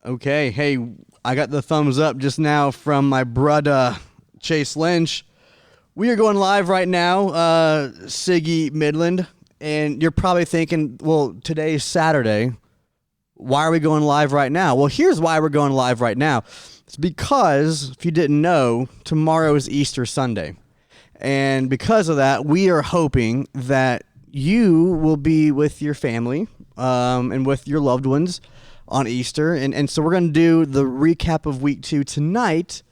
Okay, hey, I got the thumbs up just now from my brother Chase Lynch. We are going live right now, Siggy Midland, and you're probably thinking, well, today's Saturday. Why are we going live right now? Well, here's why we're going live right now. It's because, if you didn't know, tomorrow is Easter Sunday. And because of that, we are hoping that you will be with your family and with your loved ones on Easter. And so we're going to do the recap of week 2 tonight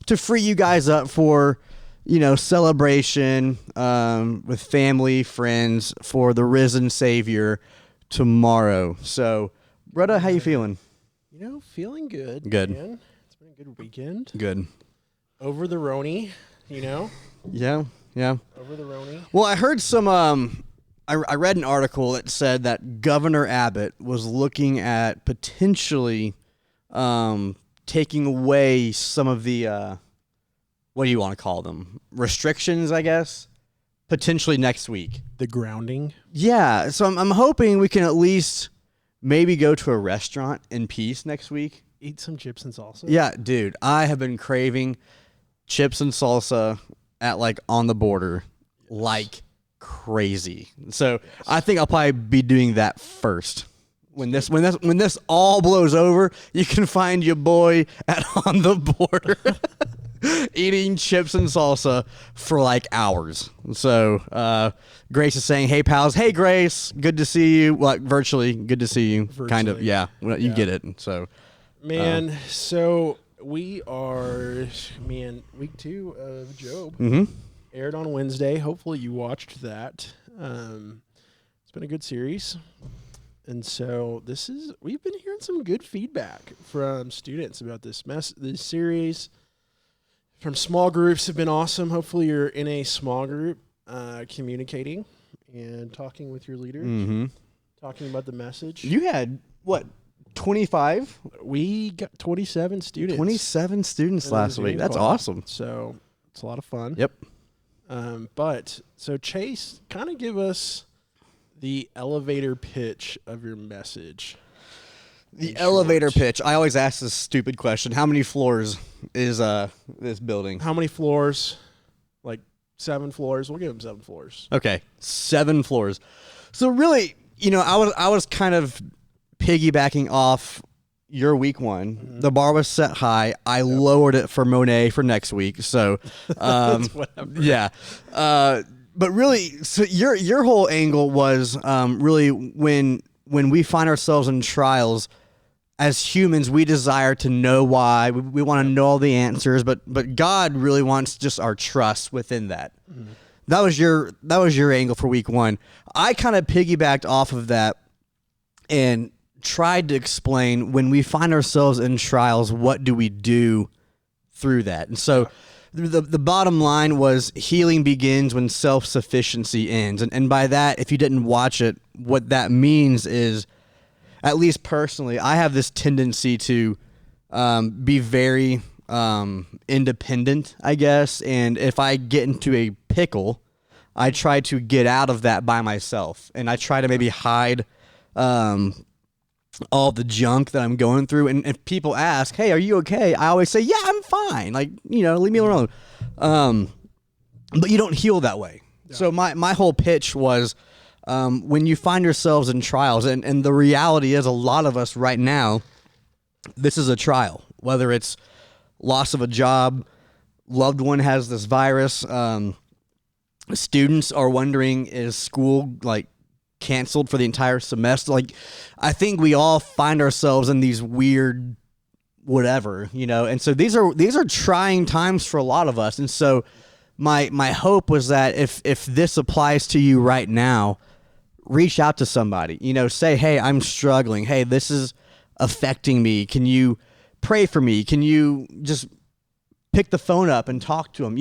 to free you guys up for, celebration with family, friends for the risen Savior tomorrow. So, Bretta, how you feeling? Feeling good. Good. Man. It's been a good weekend. Good. Over the Roni, Yeah. Over the Roni. Well, I heard some, I read an article that said that Governor Abbott was looking at potentially taking away some of the, what do you want to call them? Restrictions, I guess, potentially next week. The grounding. Yeah. So I'm hoping we can at least maybe go to a restaurant in peace next week. Eat some chips and salsa. Yeah, dude. I have been craving chips and salsa at on the border like crazy. So I think I'll probably be doing that first. When this all blows over, you can find your boy at On the Border eating chips and salsa for hours. So Grace is saying, "Hey pals, hey Grace, good to see you." Well, virtually, good to see you. Virtually. Kind of, yeah. Well, you get it. So, man. So we are, week 2 of Job. Mm-hmm. Aired on Wednesday. Hopefully you watched that. It's been a good series. And so we've been hearing some good feedback from students about this series. From small groups have been awesome. Hopefully you're in a small group communicating and talking with your leaders, talking about the message. You had, 25? We got 27 students. 27 students last week. That's awesome. So it's a lot of fun. Yep. So Chase, kind of give us the elevator pitch of your message. The elevator pitch. I always ask this stupid question. How many floors is this building? How many floors? 7 floors. We'll give them 7 floors. Okay. 7 floors. So really, I was kind of piggybacking off your week 1. Mm-hmm. The bar was set high. I lowered it for Monet for next week. So, yeah. But really, so your whole angle was really when we find ourselves in trials, as humans, we desire to know why. We want to know all the answers, but God really wants just our trust within that. Mm-hmm. That was your angle for week 1. I kind of piggybacked off of that and tried to explain when we find ourselves in trials, what do we do through that? And so the bottom line was healing begins when self-sufficiency ends. And by that, if you didn't watch it, what that means is, at least personally, I have this tendency to be very independent, I guess. And if I get into a pickle, I try to get out of that by myself. And I try to maybe hide all the junk that I'm going through. And if people ask, "Hey, are you okay?" I always say, "Yeah, I'm fine. Leave me alone." But you don't heal that way. Yeah. So my whole pitch was, when you find yourselves in trials, and the reality is a lot of us right now, this is a trial, whether it's loss of a job, loved one has this virus, students are wondering, is school canceled for the entire semester? I think we all find ourselves in these weird whatever, and so these are trying times for a lot of us. And so my hope was that if this applies to you right now, reach out to somebody, say, "Hey, I'm struggling. Hey, this is affecting me. Can you pray for me? Can you just pick the phone up and talk to them?"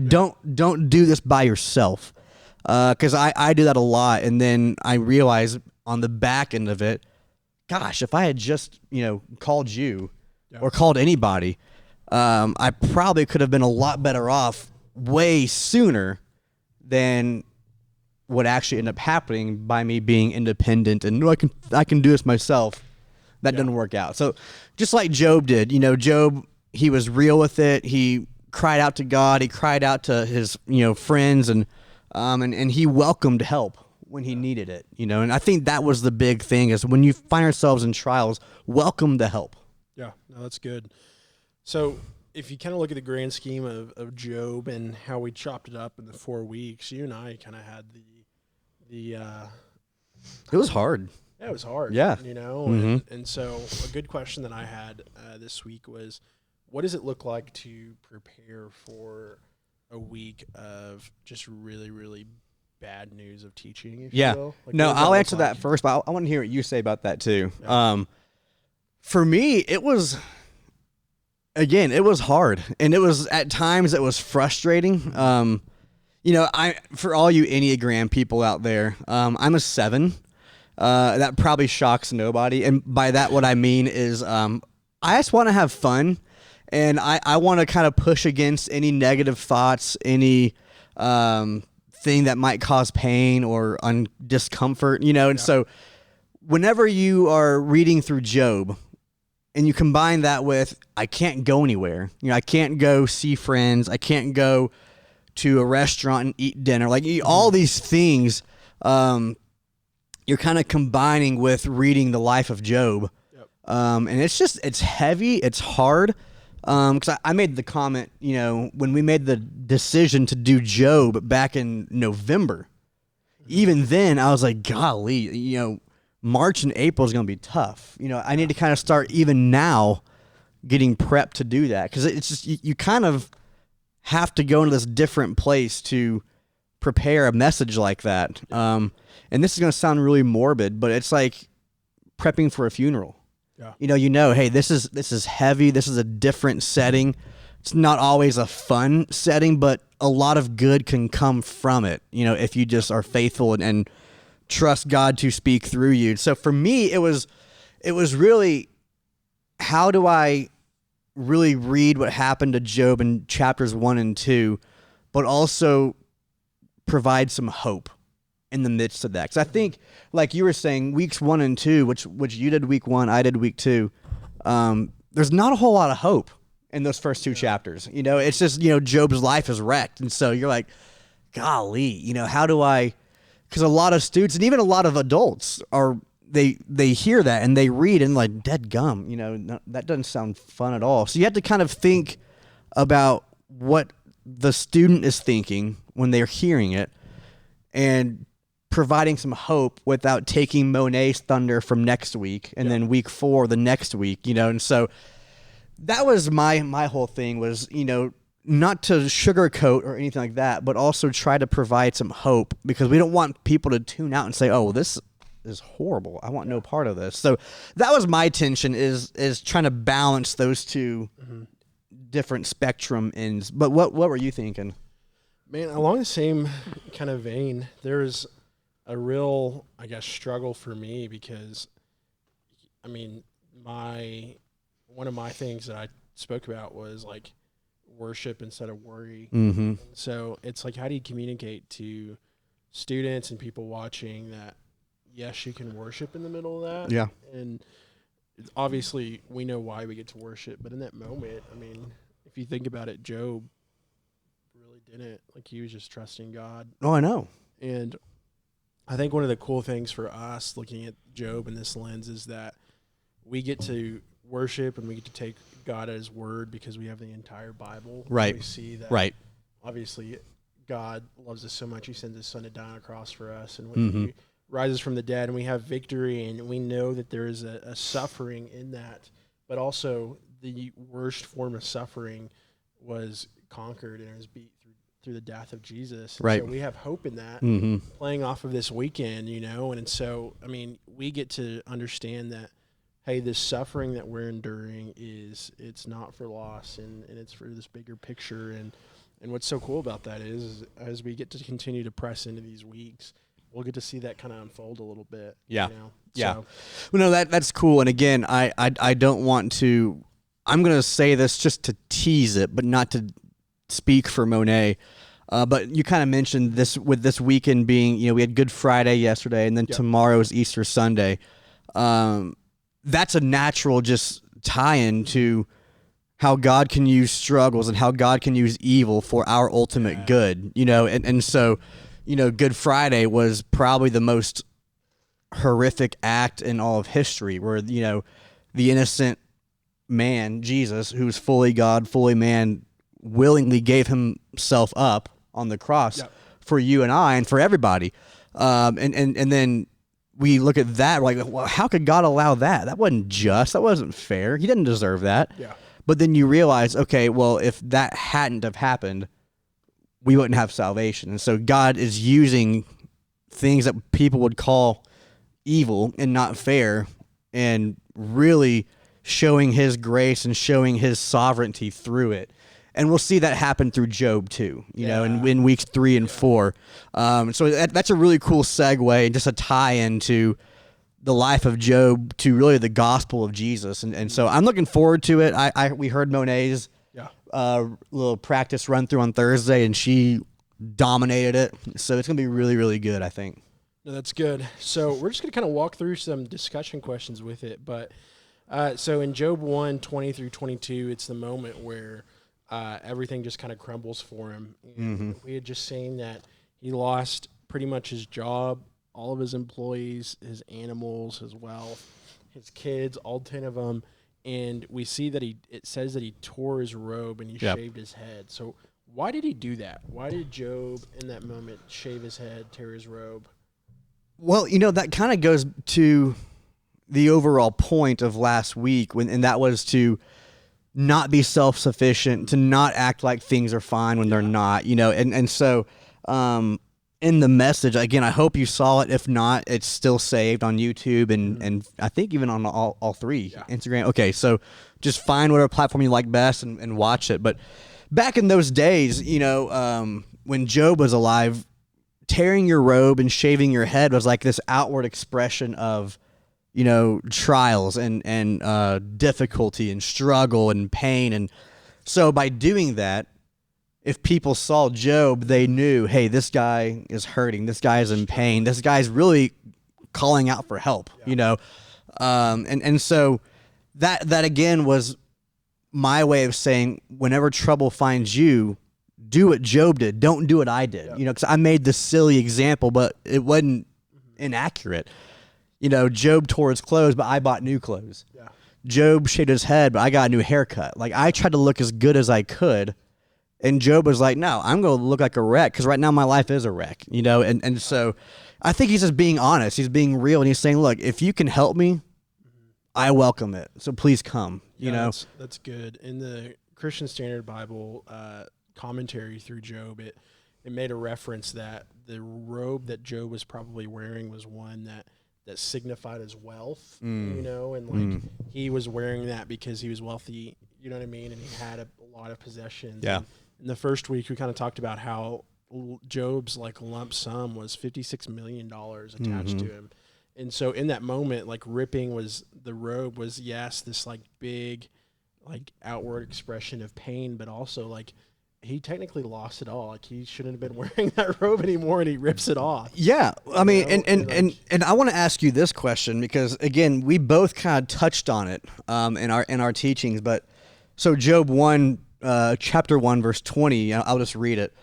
Don't do this by yourself. Because I do that a lot, and then I realize on the back end of it, gosh, if I had just called you or called anybody, I probably could have been a lot better off way sooner than what actually ended up happening by me being independent and I can do this myself. that doesn't work out. So just like Job did, Job, he was real with it. He cried out to God. He cried out to his, friends, and he welcomed help when he needed it, and I think that was the big thing is when you find ourselves in trials, welcome the help. Yeah, no, that's good. So if you kind of look at the grand scheme of Job and how we chopped it up in the 4 weeks, you and I kind of had the it was hard. Yeah, it was hard. Yeah. And so a good question that I had this week was, what does it look like to prepare for a week of just really, really bad news of teaching, if you will? Like, no, I'll answer that first, but I want to hear what you say about that too. Yeah. For me, it was hard, and at times it was frustrating. For all you Enneagram people out there, I'm a 7. That probably shocks nobody, and by that what I mean is I just want to have fun, and I want to kind of push against any negative thoughts, any thing that might cause pain or discomfort, and so whenever you are reading through Job and you combine that with, I can't go anywhere, I can't go see friends, I can't go to a restaurant and eat dinner, like all these things, you're kind of combining with reading the life of Job. Yep. And it's heavy, it's hard. Because I made the comment, when we made the decision to do Job back in November, even then I was like, golly, March and April is going to be tough. I need to kind of start even now getting prepped to do that. Because it's just, you kind of have to go into this different place to prepare a message like that. And this is going to sound really morbid, but it's like prepping for a funeral. Yeah. Hey, this is heavy. This is a different setting. It's not always a fun setting, but a lot of good can come from it, if you just are faithful and trust God to speak through you. So for me, it was really, how do I really read what happened to Job in chapters 1 and 2, but also provide some hope in the midst of that? Because I think, like you were saying, weeks 1 and 2, which you did week 1, I did week 2, there's not a whole lot of hope in those first 2 chapters. It's just, Job's life is wrecked. And so you're like, golly, how do I, because a lot of students and even a lot of adults they hear that and they read and like, dead gum, that doesn't sound fun at all. So you have to kind of think about what the student is thinking when they're hearing it and providing some hope without taking Monet's thunder from next week and then week 4 the next week, and so that was my whole thing was, not to sugarcoat or anything like that, but also try to provide some hope, because we don't want people to tune out and say, oh, well, this is horrible, I want no part of this. So that was my tension, is trying to balance those 2 different spectrum ends. But what were you thinking? Man, along the same kind of vein, there's a real, I guess, struggle for me, because, I mean, one of my things that I spoke about was like worship instead of worry. Mm-hmm. So it's like, how do you communicate to students and people watching that, yes, you can worship in the middle of that? Yeah. And obviously we know why we get to worship, but in that moment, I mean, if you think about it, Job really didn't. Like, he was just trusting God. Oh, I know. And I think one of the cool things for us looking at Job in this lens is that we get to worship and we get to take God at his word because we have the entire Bible. Right. We see that. Right. Obviously, God loves us so much, he sends his son to die on a cross for us. And when he rises from the dead and we have victory, and we know that there is a suffering in that, but also the worst form of suffering was conquered and it was beat through the death of Jesus. Right. So we have hope in that, playing off of this weekend, and so, I mean, we get to understand that, hey, this suffering that we're enduring it's not for loss, and it's for this bigger picture. And what's so cool about that is as we get to continue to press into these weeks, we'll get to see that kind of unfold a little bit. Yeah. Yeah. So. Well, no, that's cool. And again, I don't want to, I'm going to say this just to tease it, but not to speak for Monet. But you kind of mentioned this with this weekend being, we had Good Friday yesterday, and then tomorrow is Easter Sunday. that's a natural just tie-in to how God can use struggles and how God can use evil for our ultimate good, and so, Good Friday was probably the most horrific act in all of history where, the innocent man, Jesus, who's fully God, fully man, willingly gave himself up on the cross for you and I and for everybody. And then we look at that, we're like, well, how could God allow that? That wasn't just. That wasn't fair. He didn't deserve that. Yeah. But then you realize, okay, well, if that hadn't have happened, we wouldn't have salvation. And so God is using things that people would call evil and not fair and really showing his grace and showing his sovereignty through it. And we'll see that happen through Job too, in weeks 3 and 4. So that's a really cool segue and just a tie into the life of Job to really the gospel of Jesus. And so I'm looking forward to it. We heard Monet's little practice run through on Thursday, and she dominated it. So it's going to be really, really good, I think. No, that's good. So we're just going to kind of walk through some discussion questions with it. But so in Job 1, 20 through 22, it's the moment where everything just kind of crumbles for him. And we had just seen that he lost pretty much his job, all of his employees, his animals, his wealth, his kids, all 10 of them. And we see that it says that he tore his robe and he shaved his head. So why did he do that? Why did Job in that moment shave his head, tear his robe? Well, that kind of goes to the overall point of last week, and that was to not be self-sufficient, to not act like things are fine when they're not, and so in the message, again, I hope you saw it. If not, it's still saved on YouTube and I think even on all three, Instagram. Okay, so just find whatever platform you like best and watch it. But back in those days, when Job was alive, tearing your robe and shaving your head was like this outward expression of, trials and difficulty and struggle and pain. And so by doing that, if people saw Job, they knew, hey, this guy is hurting. This guy is in pain. This guy's really calling out for help, and so that again was my way of saying, whenever trouble finds you, do what Job did. Don't do what I did, because I made this silly example, but it wasn't inaccurate. Job tore his clothes, but I bought new clothes. Yeah. Job shaved his head, but I got a new haircut. Like, I tried to look as good as I could. And Job was like, no, I'm going to look like a wreck because right now my life is a wreck, and so I think he's just being honest. He's being real, and he's saying, look, if you can help me, I welcome it. So please come, That's good. In the Christian Standard Bible commentary through Job, it made a reference that the robe that Job was probably wearing was one that signified his wealth, and he was wearing that because he was wealthy, you know what I mean? And he had a lot of possessions. Yeah. And in the first week, we kind of talked about how Job's lump sum was $56 million attached to him. And so in that moment, ripping the robe was, yes, this big, outward expression of pain, but also he technically lost it all. He shouldn't have been wearing that robe anymore, and he rips it off. Yeah, I mean, and I want to ask you this question because again, we both kind of touched on it in our teachings. But so Job 1, chapter 1, verse 20. I'll just read it.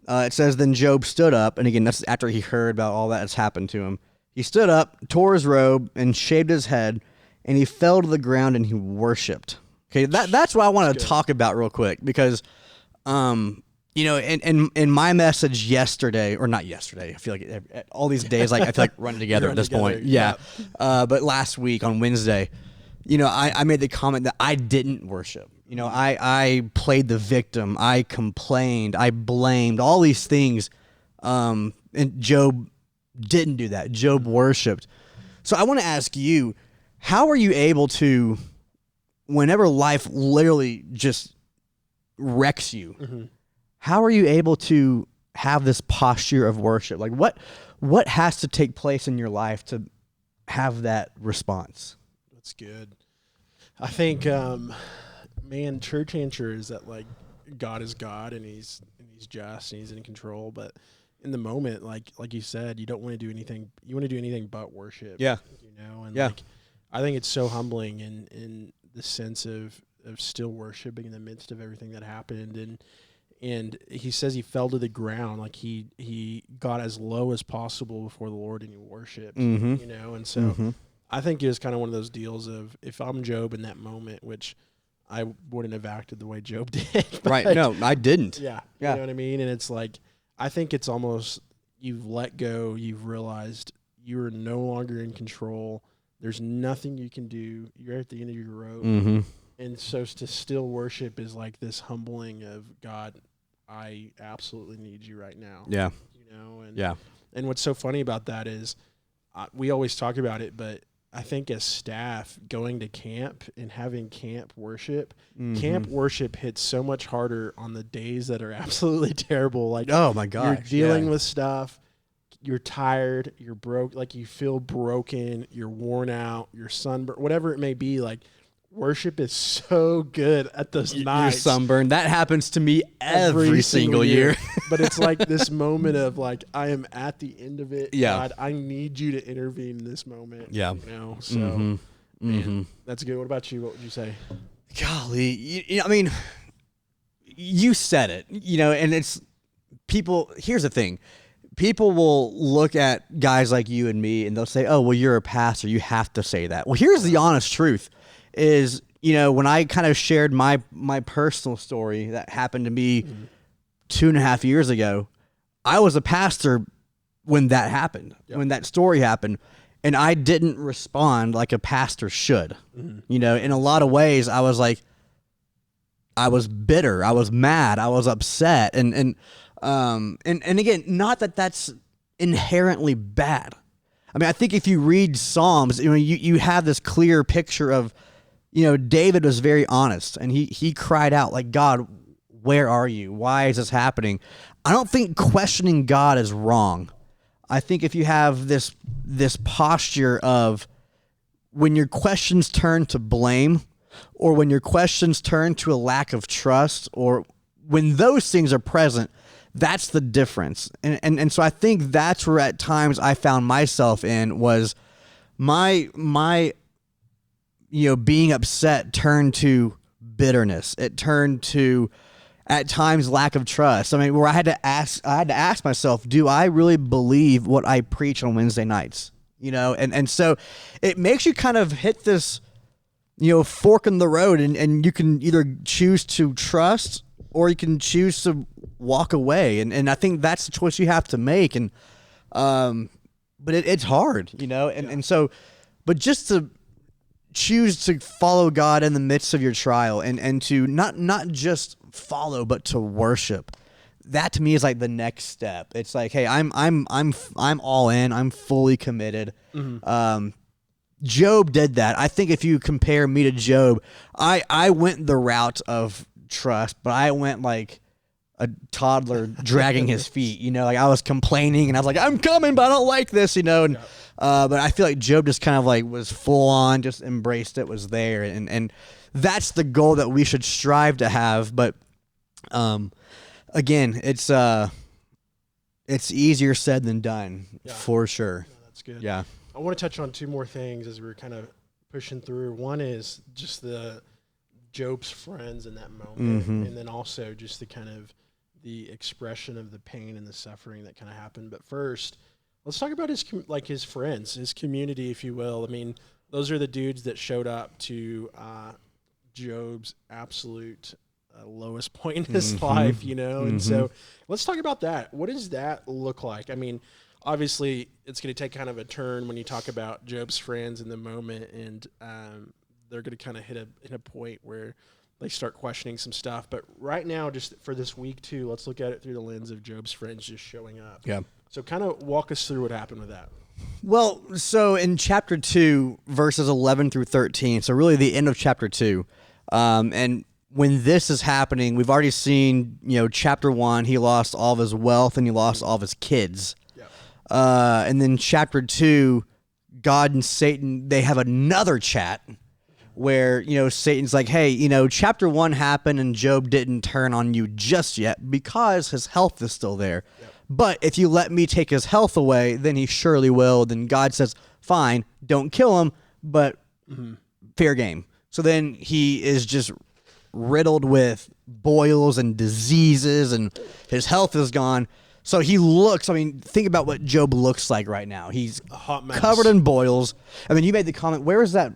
It says, "Then Job stood up," and again, that's after he heard about all that has happened to him. He stood up, tore his robe, and shaved his head, and he fell to the ground and he worshipped. Okay, that's what I want to talk about real quick because. In my message yesterday, or not yesterday, I feel like all these days, I feel like running together at this point. Yeah. But last week on Wednesday, I made the comment that I didn't worship. I played the victim. I complained. I blamed all these things. And Job didn't do that. Job worshiped. So I want to ask you, how are you able to, whenever life literally just wrecks you, how are you able to have this posture of worship? What has to take place in your life to have that response? That's good. I think, church answer is that God is God and he's just and he's in control. But in the moment, like you said, you don't want to do anything. You want to do anything but worship. Yeah. And I think it's so humbling in the sense of still worshiping in the midst of everything that happened. And he says he fell to the ground, like he got as low as possible before the Lord and he worshiped, you know. And so I think it was kind of one of those deals of, if I'm Job in that moment, which I wouldn't have acted the way Job did. Right. No, I didn't. Yeah. You know what I mean? And it's like, I think it's almost, you've let go, you've realized you are no longer in control. There's nothing you can do. You're at the end of your rope. And so to still worship is like this humbling of, God, I absolutely need you right now. Yeah. You know? And, yeah. And what's so funny about that is we always talk about it, but I think as staff going to camp and having camp worship hits so much harder on the days that are absolutely terrible. Like, oh my gosh, you're dealing with stuff, you're tired, you're broke, like you feel broken, you're worn out, you're sunburned, whatever it may be. Like, worship is so good at those nights. You're sunburned. That happens to me every single year. But it's like this moment of like, I am at the end of it. Yeah. God, I need you to intervene in this moment. Yeah. You know, so man, that's good. What about you? What would you say? Golly, you know, I mean, you said it, you know, and it's people. Here's the thing. People will look at guys like you and me and they'll say, oh, well, you're a pastor. You have to say that. Well, here's the honest truth. Is, you know, when I kind of shared my personal story that happened to me 2.5 years ago, I was a pastor when that happened, when that story happened, and I didn't respond like a pastor should. You know, in a lot of ways, I was like, I was bitter, I was mad, I was upset, and again, not that that's inherently bad. I mean, I think if you read Psalms, you know, you have this clear picture of, you know, David was very honest, and he cried out like, God, where are you? Why is this happening? I don't think questioning God is wrong. I think if you have this posture of, when your questions turn to blame, or when your questions turn to a lack of trust, or when those things are present, that's the difference. And so I think that's where at times I found myself in, was my you know, being upset turned to bitterness. It turned to, at times, lack of trust. I mean, where I had to ask myself, do I really believe what I preach on Wednesday nights? You know, and so it makes you kind of hit this, you know, fork in the road, and you can either choose to trust or you can choose to walk away. And I think that's the choice you have to make. And but it's hard, you know, and so, but just to choose to follow God in the midst of your trial, and to not just follow, but to worship. That to me is like the next step. It's like, hey, I'm all in. I'm fully committed. Job did that. I think if you compare me to Job, I went the route of trust, but I went like a toddler dragging his feet. You know, like I was complaining and I was like, I'm coming, but I don't like this. You know, and but I feel like Job just kind of like was full on, just embraced it, was there, and that's the goal that we should strive to have. But again, it's easier said than done, for sure. No, that's good. Yeah. I want to touch on two more things as we're kind of pushing through. One is just the Job's friends in that moment, and then also just the kind of the expression of the pain and the suffering that kind of happened. But first, let's talk about his friends, his community, if you will. I mean, those are the dudes that showed up to Job's absolute lowest point in his life, you know? And so let's talk about that. What does that look like? I mean, obviously, it's going to take kind of a turn when you talk about Job's friends in the moment, and they're going to kind of hit a point where they start questioning some stuff. But right now, just for this week too, let's look at it through the lens of Job's friends just showing up. Yeah. So kind of walk us through what happened with that. Well, so in chapter 2, verses 11 through 13, so really the end of chapter 2, and when this is happening, we've already seen, you know, chapter 1, he lost all of his wealth and he lost all of his kids. And then chapter 2, God and Satan, they have another chat where, you know, Satan's like, hey, you know, chapter 1 happened and Job didn't turn on you just yet because his health is still there. But if you let me take his health away, then he surely will. Then God says, fine, don't kill him, but fair game. So then he is just riddled with boils and diseases, and his health is gone. So he looks, I mean, think about what Job looks like right now. He's A hot mess. covered in boils. I mean, you made the comment, where is that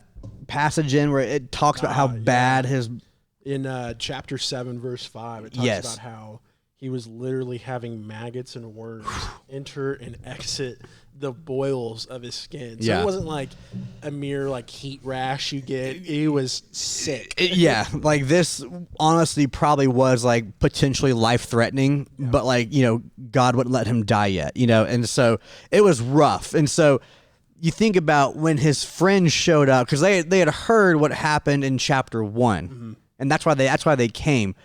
passage in where it talks about how bad his... In chapter 7, verse 5, it talks about how he was literally having maggots and worms enter and exit the boils of his skin. So it wasn't like a mere like heat rash you get. He was sick. Like this honestly probably was like potentially life-threatening, but like, you know, God wouldn't let him die yet, you know? And so it was rough. And so you think about when his friends showed up, because they had heard what happened in chapter 1, and that's why they came.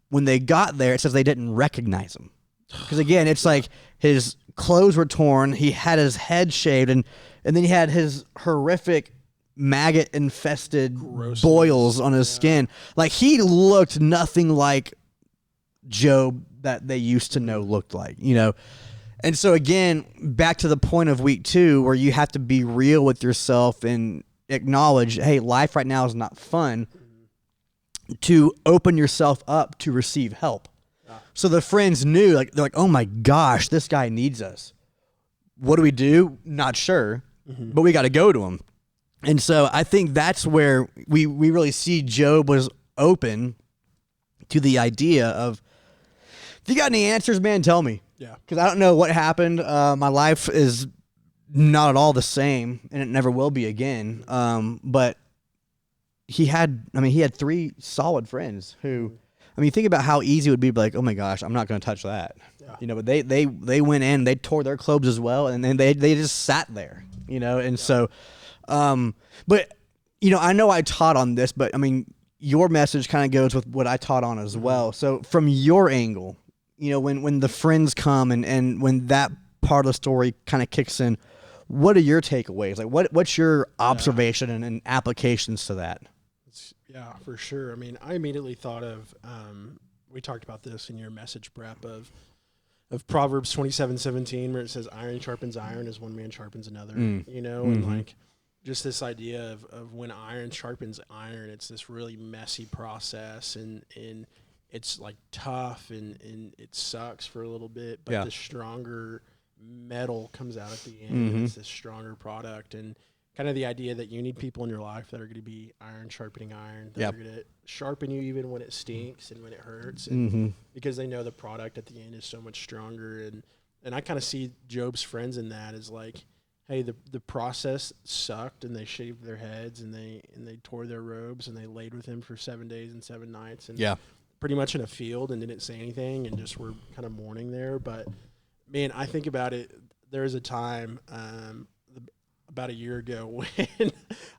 When they got there, it says they didn't recognize him. Because again, it's like his clothes were torn, he had his head shaved, and then he had his horrific maggot-infested boils on his skin. Like, he looked nothing like Job that they used to know looked like, you know? And so again, back to the point of week 2, where you have to be real with yourself and acknowledge, hey, life right now is not fun, to open yourself up to receive help. So the friends knew, like, they're like, oh my gosh, this guy needs us. What do we do? Not sure, but we got to go to him. And so I think that's where we really see Job was open to the idea of, if you got any answers, man, tell me. Yeah. Because I don't know what happened. My life is not at all the same, and it never will be again. But he had 3 solid friends who, I mean, think about how easy it would be to be like, oh my gosh, I'm not going to touch that. Yeah. You know, but they went in, they tore their clothes as well, and then they just sat there, you know. And so, but, you know, I know I taught on this, but I mean, your message kind of goes with what I taught on as well. So from your angle, you know, when the friends come and when that part of the story kind of kicks in, what are your takeaways? Like, what's your observation and applications to that? Yeah, for sure. I mean, I immediately thought of, we talked about this in your message prep of Proverbs 27:17, where it says, iron sharpens iron as one man sharpens another, you know, and like just this idea of when iron sharpens iron, it's this really messy process, and it's like tough and it sucks for a little bit, but the stronger metal comes out at the end, and it's this stronger product. And kind of the idea that you need people in your life that are going to be iron sharpening iron, that are going to sharpen you even when it stinks and when it hurts, and because they know the product at the end is so much stronger. And I kind of see Job's friends in that as like, hey, the process sucked, and they shaved their heads, and they tore their robes, and they laid with him for 7 days and 7 nights, and pretty much in a field, and didn't say anything, and just were kind of mourning there. But man, I think about it, there was a time about a year ago when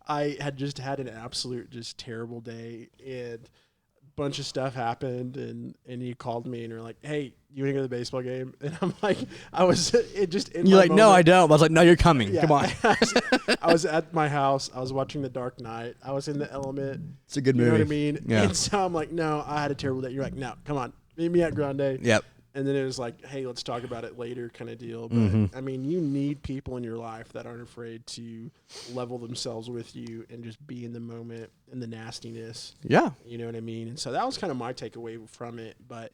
I had just had an absolute just terrible day, and a bunch of stuff happened, and you called me and you're like, hey, you want to go to the baseball game? And I'm like, you're like, no, I don't. I was like, no, you're coming. Come on. I was at my house. I was watching The Dark Knight. I was in the element. It's a good movie. You know what I mean? Yeah. And so I'm like, no, I had a terrible day. You're like, no, come on, meet me at Grande. Yep. And then it was like, hey, let's talk about it later kind of deal. But, I mean, you need people in your life that aren't afraid to level themselves with you and just be in the moment and the nastiness. Yeah. You know what I mean? And so that was kind of my takeaway from it. But,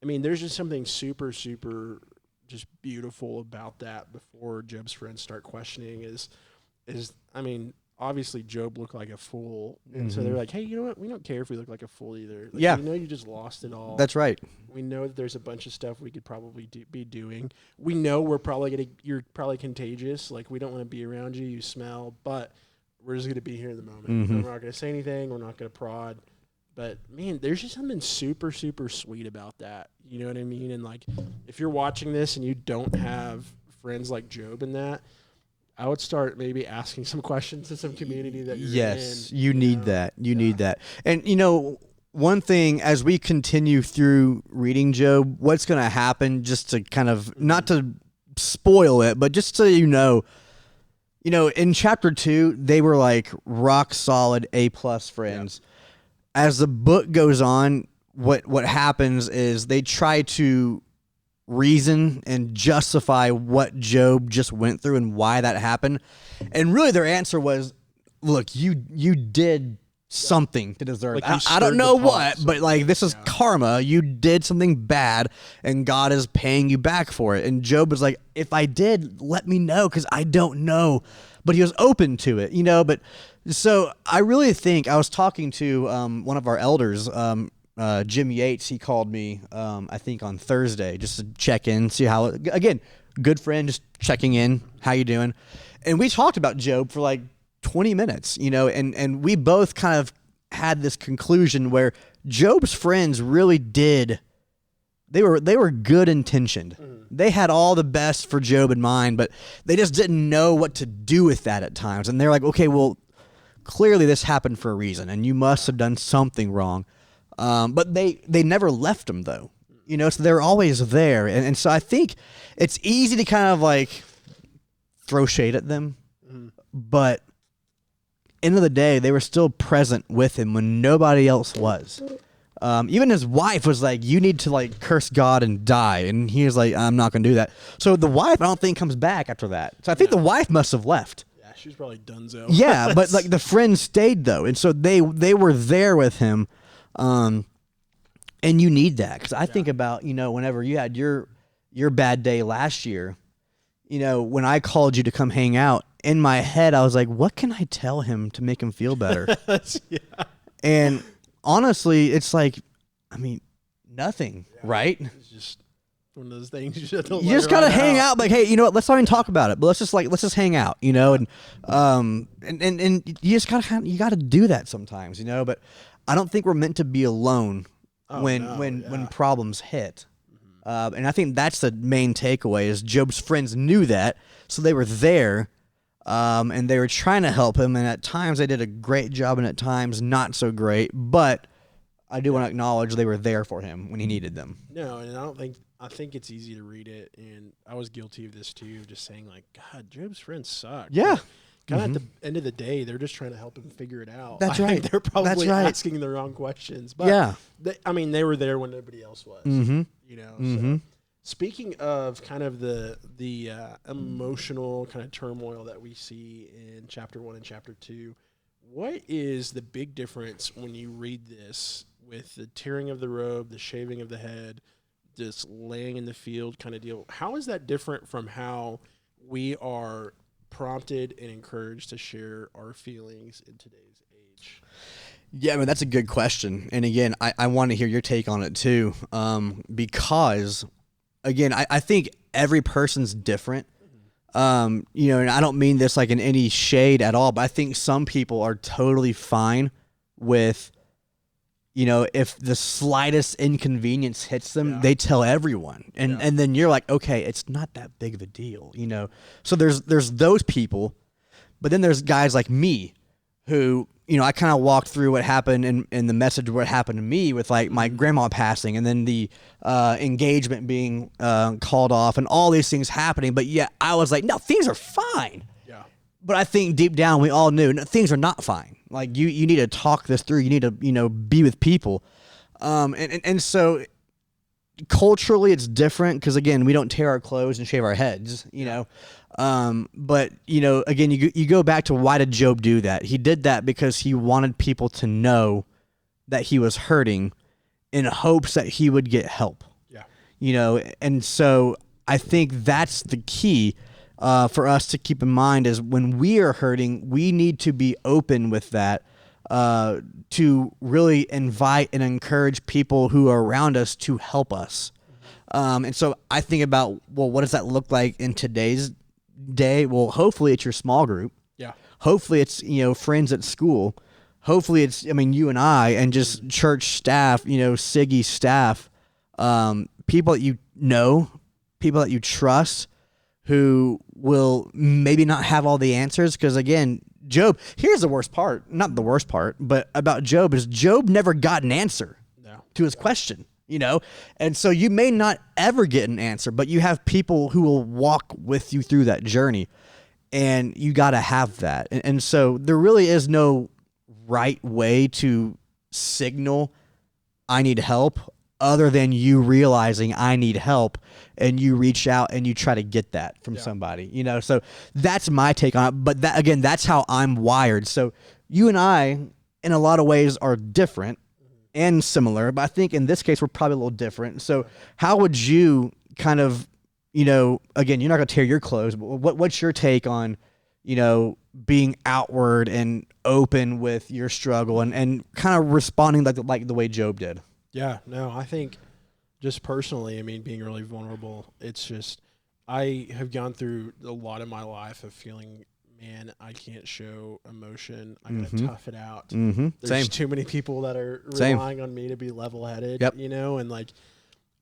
I mean, there's just something super, super just beautiful about that before Job's friends start questioning is I mean, obviously Job looked like a fool. And so they're like, hey, you know what? We don't care if we look like a fool either. Like, we know you just lost it all. That's right. We know that there's a bunch of stuff we could probably be doing. We know you're probably contagious. Like, we don't want to be around you. You smell, but we're just going to be here in the moment. And we're not going to say anything. We're not going to prod. But, man, there's just something super, super sweet about that. You know what I mean? And, like, if you're watching this and you don't have friends like Job in that, I would start maybe asking some questions to some community that you're in. Yes, you need that. You need that. And, you know, one thing, as we continue through reading Job, what's going to happen, just to kind of, not to spoil it, but just so you know, in chapter 2, they were like rock solid A+ friends. Yeah. As the book goes on, what happens is they try to reason and justify what Job just went through and why that happened. And really their answer was, look, you did something to deserve Like, it. you I stirred don't the know pot, what, so- but like this is karma. You did something bad, and God is paying you back for it. And Job was like, if I did, let me know, because I don't know. But he was open to it, But so I really think, I was talking to one of our elders, Jim Yates. He called me, I think on Thursday, just to check in, see how. Again, good friend, just checking in. How you doing? And we talked about Job for like 20 minutes, and we both kind of had this conclusion where Job's friends really did. They were good intentioned. They had all the best for Job in mind, but they just didn't know what to do with that at times. And they're like, okay, well, clearly this happened for a reason, and you must have done something wrong. But they never left him, though. So they're always there. And so I think it's easy to kind of like throw shade at them. But end of the day, they were still present with him when nobody else was. Even his wife was like, you need to like curse God and die. And he was like, I'm not going to do that. So the wife, I don't think, comes back after that. So I think the wife must have left. Yeah, she was probably donezo. Yeah, but like the friends stayed though. And so they were there with him. And you need that. Because I think about, whenever you had your bad day last year, when I called you to come hang out, in my head, I was like, what can I tell him to make him feel better? Yeah. And honestly, it's like, nothing, right? It's just one of those things you just have to You just gotta hang out. Like, hey, you know what? Let's not even talk about it. But let's just hang out, and you just gotta do that sometimes, But I don't think we're meant to be alone when problems hit. And I think that's the main takeaway: is Job's friends knew that, so they were there. And they were trying to help him, and at times they did a great job, and at times not so great. But I do want to acknowledge they were there for him when he needed them. No, and I think it's easy to read it, and I was guilty of this too, just saying like, God, Job's friends suck. Yeah. Kind of at the end of the day, they're just trying to help him figure it out. That's I right. think they're probably That's right. asking the wrong questions. But Yeah. they were there when nobody else was. Mm-hmm. So speaking of kind of the emotional kind of turmoil that we see in chapter 1 and chapter 2, what is the big difference when you read this with the tearing of the robe, the shaving of the head, this laying in the field kind of deal? How is that different from how we are prompted and encouraged to share our feelings in today's age? Yeah, that's a good question. And again, I want to hear your take on it too, because again, I think every person's different. And I don't mean this like in any shade at all, but I think some people are totally fine with, if the slightest inconvenience hits them, they tell everyone. And then you're like, okay, it's not that big of a deal, So there's those people, but then there's guys like me who, I kind of walked through what happened in the message, what happened to me with like my grandma passing, and then the engagement being called off, and all these things happening. But yeah, I was like, no, things are fine. Yeah. But I think deep down we all knew things are not fine. Like you need to talk this through. You need to be with people, and so culturally it's different because again we don't tear our clothes and shave our heads. But again, you go back to why did Job do that? He did that because he wanted people to know that he was hurting in hopes that he would get help. Yeah. And so I think that's the key for us to keep in mind is when we are hurting, we need to be open with that to really invite and encourage people who are around us to help us. And so I think about, well, what does that look like in today's day? Well, hopefully it's your small group. Yeah. Hopefully it's, friends at school. Hopefully it's, you and I and just church staff, Siggy staff, people that people that you trust who will maybe not have all the answers. Because again, Job, here's the worst part, not the worst part, but about Job is Job never got an answer to his question. And so you may not ever get an answer, but you have people who will walk with you through that journey, and you got to have that. And so there really is no right way to signal I need help. other than you realizing I need help and you reach out and you try to get that from somebody, you know? So that's my take on it. But that, again, that's how I'm wired. So you and I, in a lot of ways, are different and similar, but I think in this case, we're probably a little different. So how would you kind of, you know, again, you're not going to tear your clothes, but what's your take on, you know, being outward and open with your struggle and kind of responding like the way Job did? Yeah, no, I think just personally, I mean, being really vulnerable, it's just, I have gone through a lot of my life of feeling, man, I can't show emotion. I gotta tough it out. Mm-hmm. There's Same. too many people that are relying on me to be level-headed, Yep. you know, and like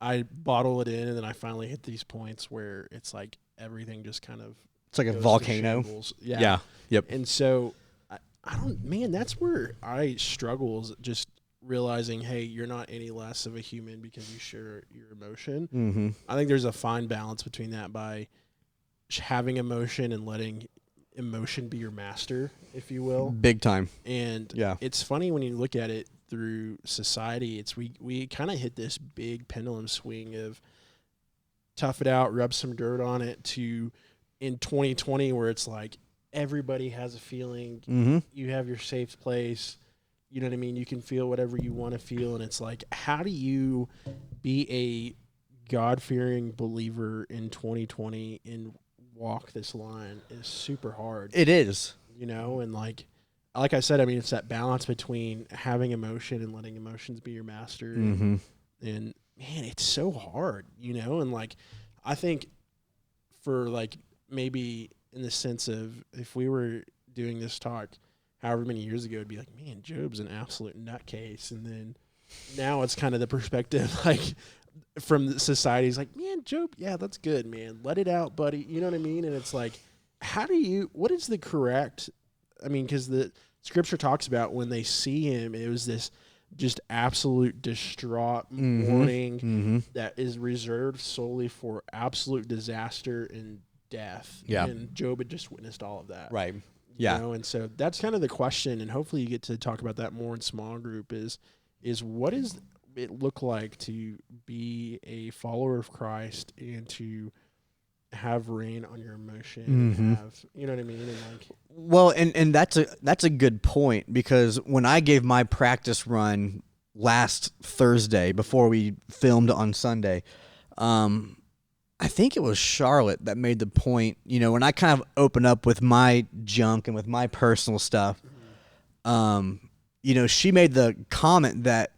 I bottle it in, and then I finally hit these points where it's like everything just kind of It's like a goes to volcano. shambles. Yeah. Yeah. Yep. And so I don't, man, that's where I struggle, is just realizing, hey, you're not any less of a human because you share your emotion. Mm-hmm. I think there's a fine balance between that by having emotion and letting emotion be your master, if you will. Big time. And Yeah. it's funny when you look at it through society, it's we kind of hit this big pendulum swing of tough it out, rub some dirt on it, to in 2020 where it's like everybody has a feeling, Mm-hmm. you have your safe place, you know what I mean, you can feel whatever you want to feel, and it's like, how do you be a God-fearing believer in 2020 and walk this line? Is super hard. It is. You know, and like I said, I mean, it's that balance between having emotion and letting emotions be your master. Mm-hmm. And man, it's so hard, you know, and like I think for like maybe in the sense of if we were doing this talk however many years ago, it'd be like, man, Job's an absolute nutcase. And then now it's kind of the perspective like from the society's like, man, Job, yeah, that's good, man. Let it out, buddy. You know what I mean? And it's like, what is the correct, I mean, because the scripture talks about when they see him, it was this just absolute distraught mourning that is reserved solely for absolute disaster and death. Yeah. And Job had just witnessed all of that. Right. You know? And so that's kind of the question, and hopefully you get to talk about that more in small group, is what does it look like to be a follower of Christ and to have reign on your emotion, and have, you know what I mean? And like, well, and that's a good point, because when I gave my practice run last Thursday before we filmed on Sunday, I think it was Charlotte that made the point, you know, when I kind of open up with my junk and with my personal stuff, you know, she made the comment that,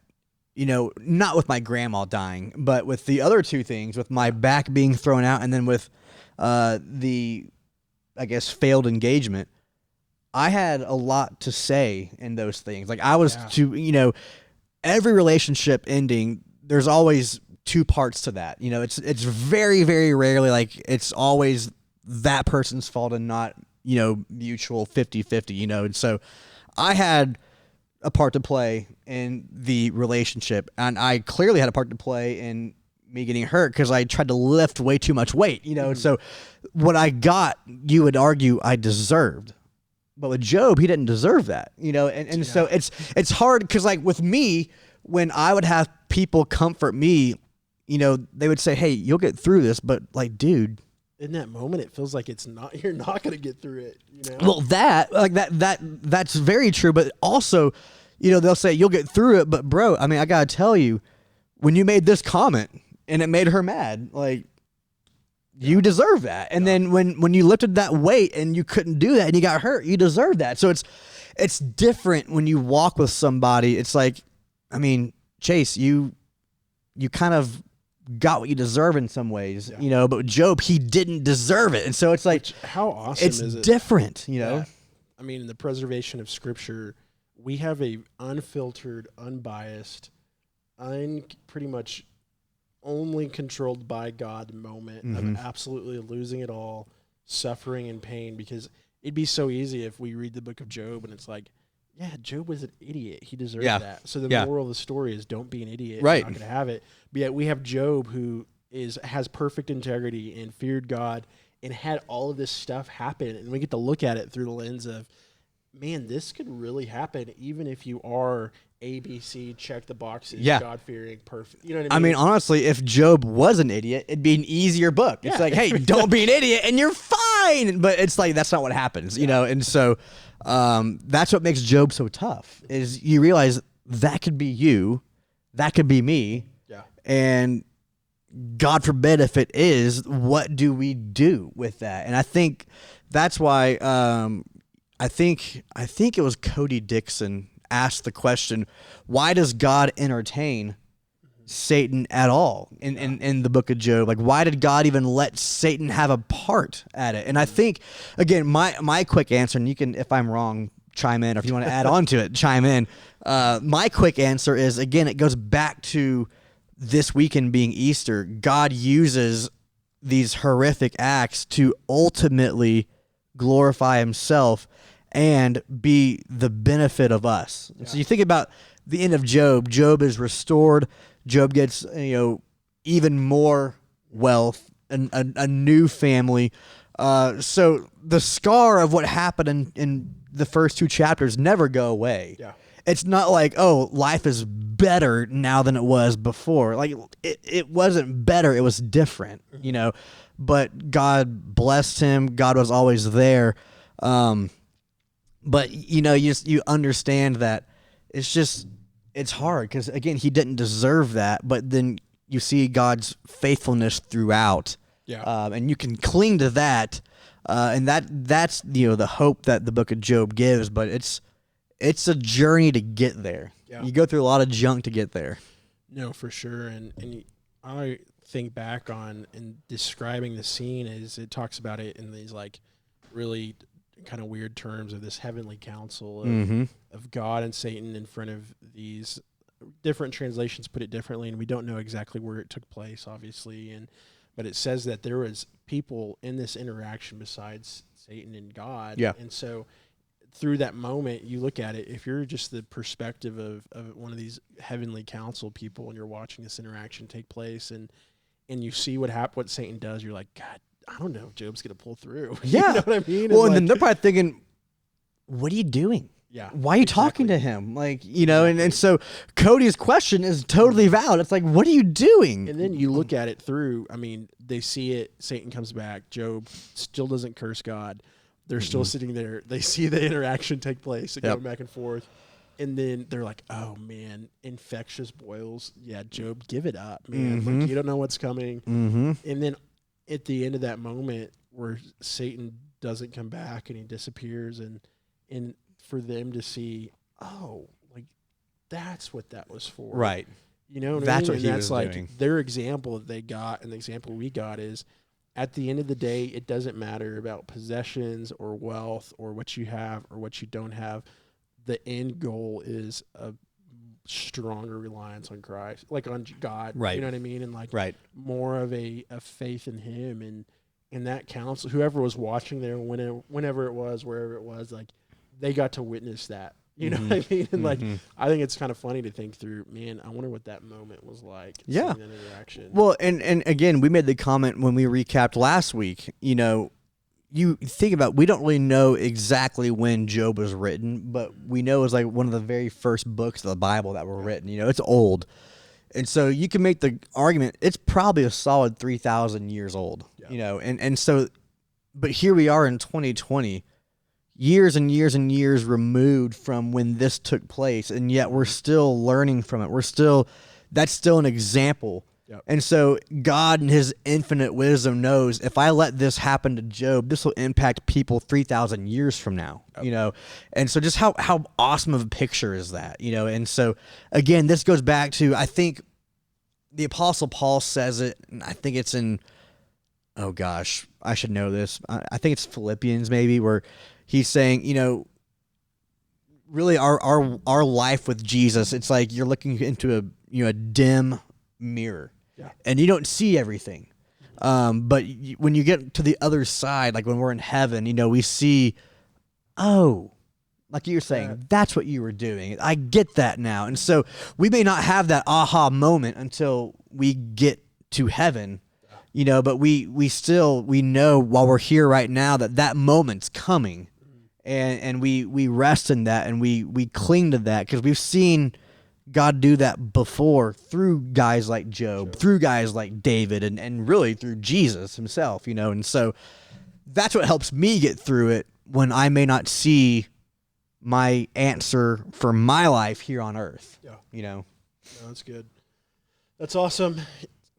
you know, not with my grandma dying, but with the other two things, with my back being thrown out and then with the, I guess, failed engagement, I had a lot to say in those things. Like I was to, you know, every relationship ending, there's always two parts to that. You know, it's very, very rarely like it's always that person's fault and not, you know, mutual 50-50, you know. And so I had a part to play in the relationship, and I clearly had a part to play in me getting hurt because I tried to lift way too much weight, you know. And so what I got, you would argue I deserved. But with Job, he didn't deserve that, you know. And so it's hard because, like, with me, when I would have people comfort me, you know, they would say, hey, you'll get through this. But, like, dude, in that moment, it feels like you're not going to get through it, you know? Well, that's very true. But also, you know, they'll say you'll get through it. But, bro, I mean, I got to tell you, when you made this comment and it made her mad, like, you deserve that. And then when you lifted that weight and you couldn't do that and you got hurt, you deserve that. So it's different when you walk with somebody. It's like, I mean, Chase, you kind of got what you deserve in some ways, you know, but with Job, he didn't deserve it. And so it's like, how awesome is it? It's different, you know? Yeah. I mean, in the preservation of scripture, we have a unfiltered, unbiased, pretty much only controlled by God moment of absolutely losing it all, suffering and pain, because it'd be so easy if we read the book of Job and it's like, yeah, Job was an idiot. He deserved that. So the moral of the story is don't be an idiot. Right. You're not going to have it. But yet we have Job who has perfect integrity and feared God and had all of this stuff happen. And we get to look at it through the lens of, man, this could really happen even if you are ABC, check the boxes, Yeah. God-fearing, perfect. You know what I mean? I mean, honestly, if Job was an idiot, it'd be an easier book. It's Yeah. like, hey, don't be an idiot and you're fine. But it's like, that's not what happens, you know? And so that's what makes Job so tough is you realize that could be you, that could be me. Yeah. And God forbid if it is, what do we do with that? And I think that's why I think it was Cody Dixon asked the question, why does God entertain Satan at all in the book of Job? Like, why did God even let Satan have a part at it? And I think, again, my quick answer, and you can, if I'm wrong, chime in, or if you want to add on to it, chime in. My quick answer is, again, it goes back to this weekend being Easter. God uses these horrific acts to ultimately glorify himself and be the benefit of us. Yeah. So you think about the end of Job. Job is restored. Job gets, even more wealth and a new family. So the scar of what happened in the first two chapters never go away. Yeah. It's not like, oh, life is better now than it was before. Like it wasn't better. It was different, but God blessed him. God was always there. But you understand that it's hard because, again, he didn't deserve that, but then you see God's faithfulness throughout. Yeah. And you can cling to that. And that's the hope that the book of Job gives, but it's a journey to get there. Yeah. You go through a lot of junk to get there. No, for sure. And I think back on in describing the scene as it talks about it in these like really kind of weird terms of this heavenly council of God and Satan in front of these different translations put it differently, and we don't know exactly where it took place, obviously. But it says that there was people in this interaction besides Satan and God. Yeah. And so through that moment, you look at it, if you're just the perspective of one of these heavenly council people and you're watching this interaction take place and you see what Satan does, you're like, God, I don't know if Job's going to pull through. Yeah. You know what I mean? Well, and then they're probably thinking, what are you doing? Yeah. Why are you talking to him? Like, and so Cody's question is totally valid. It's like, what are you doing? And then you look at it through, they see it, Satan comes back, Job still doesn't curse God. They're still sitting there. They see the interaction take place and going back and forth. And then they're like, oh, man, infectious boils. Yeah, Job, give it up, man. Like, you don't know what's coming. And then at the end of that moment where Satan doesn't come back and he disappears and for them to see, oh, like, that's what that was for. Right. You know what that's I mean? What he that's was like doing. Their example that they got and the example we got is, at the end of the day, it doesn't matter about possessions or wealth or what you have or what you don't have. The end goal is a stronger reliance on Christ, like on God. Right. You know what I mean? And like more of a faith in him and that council, whoever was watching there, whenever it was, wherever it was, like they got to witness that. You know what I mean? And like, I think it's kind of funny to think through, man, I wonder what that moment was like. Yeah. Seeing that interaction. Well, and again, we made the comment when we recapped last week, you think about, we don't really know exactly when Job was written, but we know it's like one of the very first books of the Bible that were written. It's old. And so you can make the argument, it's probably a solid 3,000 years old, and so, but here we are in 2020, years and years and years removed from when this took place, and yet we're still learning from it. That's still an example. Yep. And so God in his infinite wisdom knows, if I let this happen to Job, this will impact people 3,000 years from now, and so just how awesome of a picture is that, and so again, this goes back to, I think the Apostle Paul says it, and I think it's in, oh gosh, I should know this. I think it's Philippians maybe, where he's saying, really our life with Jesus, it's like you're looking into a dim mirror, and you don't see everything. But when you get to the other side, like when we're in heaven, we see, oh, like you're saying, that's what you were doing. I get that now. And so we may not have that aha moment until we get to heaven, but we know while we're here right now that moment's coming. and we rest in that, and we cling to that because we've seen God do that before through guys like Job, through guys like David, and really through Jesus himself, and so that's what helps me get through it when I may not see my answer for my life here on earth. No, that's good. That's awesome.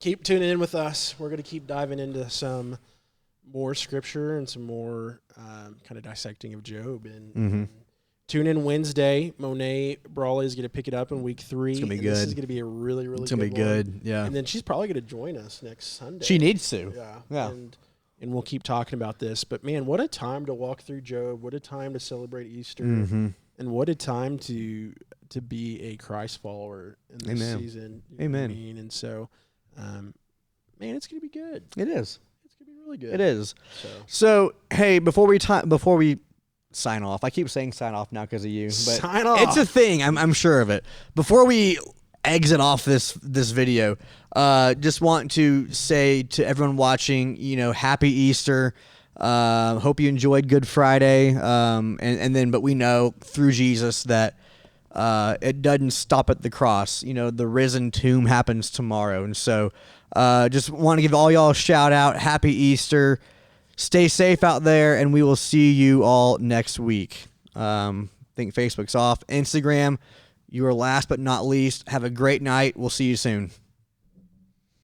Keep tuning in with us. We're going to keep diving into some more scripture and some more kind of dissecting of Job. And tune in Wednesday. Monet Brawley is going to pick it up in week 3. It's going to be and good. This is going to be a really, really it's gonna good be good, one. yeah. And then she's probably going to join us next Sunday. She needs to. Yeah. And we'll keep talking about this. But, man, what a time to walk through Job. What a time to celebrate Easter. And what a time to be a Christ follower in this season. You know what I mean? And so, man, it's going to be good. It is. It's going to be really good. It is. So hey, before we sign off, I keep saying sign off now because of you. But sign off. It's a thing. I'm sure of it. Before we exit off this video, just want to say to everyone watching, happy Easter. Hope you enjoyed Good Friday. But we know through Jesus that it doesn't stop at the cross. The risen tomb happens tomorrow. And so just want to give all y'all a shout out. Happy Easter. Stay safe out there, and we will see you all next week. I think Facebook's off. Instagram, you are last but not least. Have a great night. We'll see you soon.